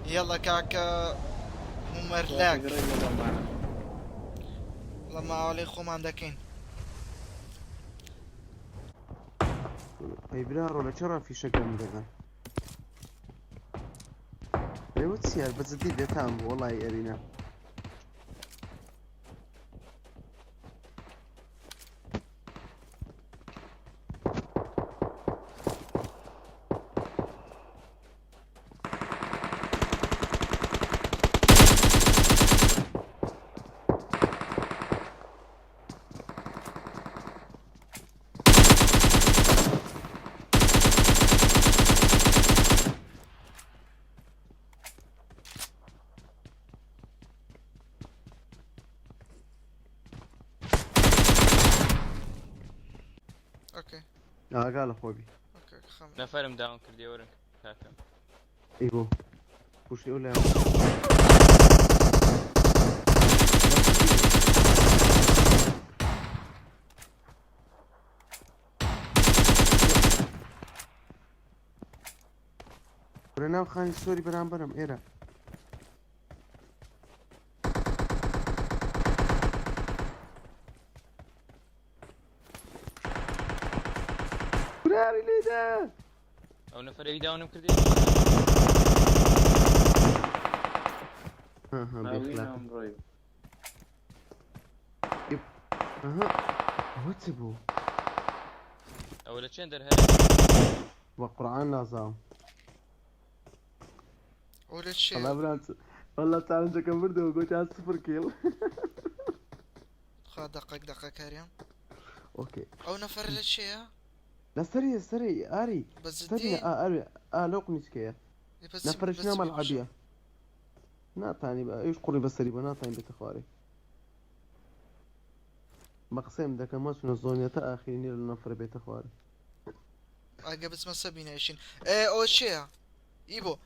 يلا كاكا ممرلاك والله ما علي خومان دكين اي برار ولا ترى في شقة مدغن ايوه تسير بس جديد تام والله يا رينا اوكي قال اخوي اوكي خم نفرم داون كردي ورن كاكا ايوه وش يقول لي برنام خاني السوري برام برام ايرا براري ليدا او نفر اي داون كردي ها بيخلاق واتسبو اولا تشندر هاي وقرآن نظام ولا شيء والله برانس والله تعال انت كم برده وقلت على 0 كيل خا دقيقة كريم اوكي او نفر لا شيء لا سري اري بس سري اري لوق مسكيه بس نفرشنا ملعبيه ناطاني بقى ايش قولي بس سري ناطاني بتخاري مقسم ده كمان شنو الزونيتا اخيني للنفر بيت اخواري اجا بس ما سبينايشين ايه او شيء ايبو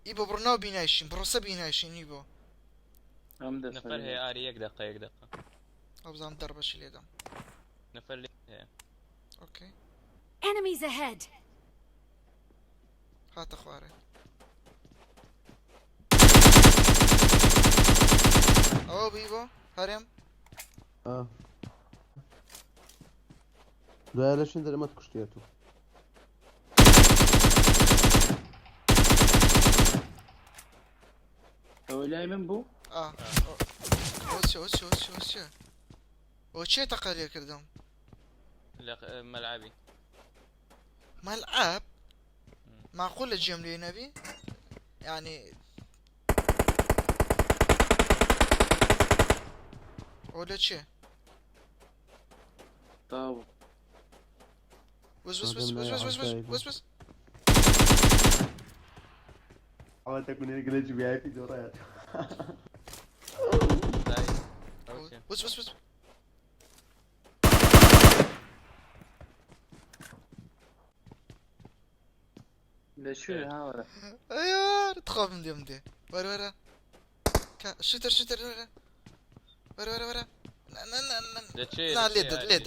برناو بينايشين برو سبينايشين ايبو نفر هي اري يك دقة ابزام دربش اللي دم نفر لي هي اوكي Enemies ahead. هات اخواري او بيبو هرم لا ليش انت ما تكشتيتو هو جاي من بو؟ وش تقارير كردهم؟ لا ملعبي ملعب؟ معقول الجيم لي نبي؟ يعني ولا شيء؟ طاو بس حاولت اكون انجليزي في اي بي دورات بس ليش شو هذا؟ ايوه تخاف من دي ورا شتر ورا لا ليدر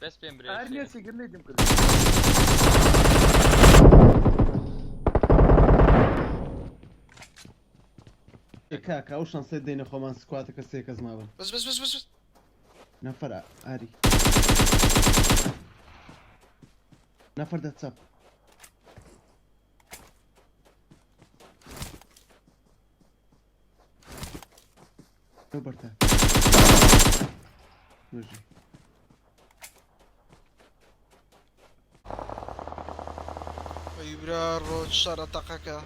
بس بين بريك ارجع سيقر لي يمكن كاكا وش نصيد ديني خومان سكواتك السيك ازمابا بس نفر اري نفر ده تصب برتا نجي ويبرار روج شرطقك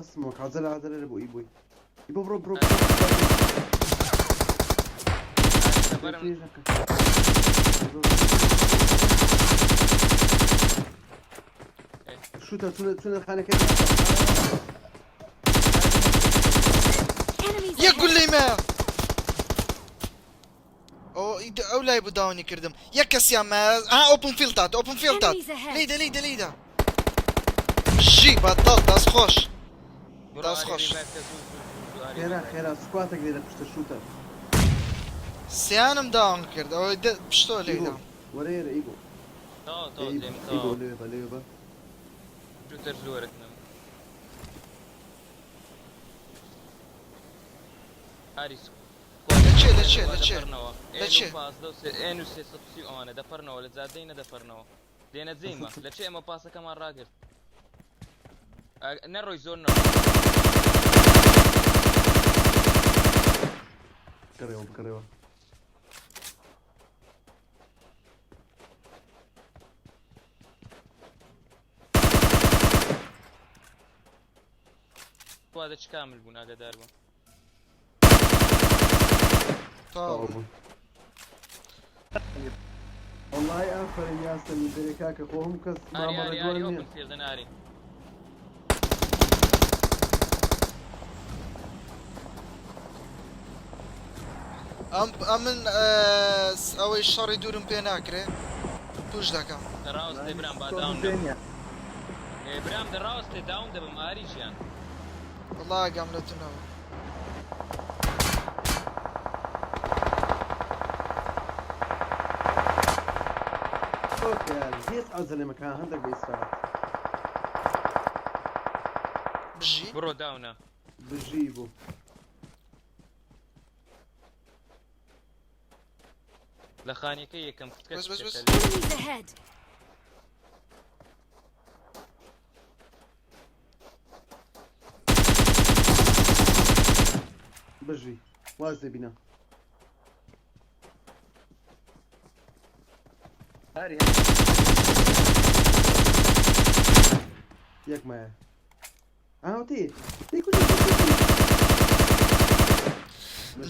بس موت عزل ابوي برو شو تونه خانه كده يقول لي ما او ئەو لای بوو داوانی کردم یەک کەسیان ئۆپن فیلتات ئۆپن فیلتات Enemies ahead. لێیدە لێیدە لێیدە ژی بەدڵ دەست خۆش برو دەست آری خۆش مرکز خێرا خێرا سکواتێک لێرە پشتە شوتە سیانم داوام کرد ئەوەی پشتۆ لێیدا وەرە ئێرە ئیبۆ تا زێم ئیبۆ تا لێوێ بە لێوێ بە شوتر زۆرەکنم ئاری لەچێ لەچێ لەچێ لەچێ ئێن و سێ سەد و سی ئەوانە دەپەرنەوە لە جادەی نەدەپەرنەوە دێنە جێمە لەچێ ئەمە پاسەکەمان ڕاگرت نەڕۆی زۆر نەڕۆ بکەڕێەوە بکەڕێەوە وادە چ کامل بوون ئاگادار بوون تاوە بوون والله ئافرین یاسەمی دەرێ کاکە خۆ هەموو کەس ئاری مامەڕە ئاری دوای ئاری نییە ئۆپن فیلدن ئاری من ئەوەی شەڕی دوورم پێ ناکرێ توش دەکەم دەڕاوستێ برام با داون دەبم برام دەڕاوستێ داون دەبم ئاری ژیان وڵا گەم لە تونەوە هیچ ئازەلێمەکان هەندێک بە ئیسراحەت بژی بڕۆ داونە بژی بوو لە خانیەکە یەکەم بس بس بس. Enemies ahead. بژی واز دەبینە ئاری یەک مایە ئاوتێ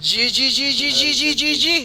جی جی جی جی جی جی جی جی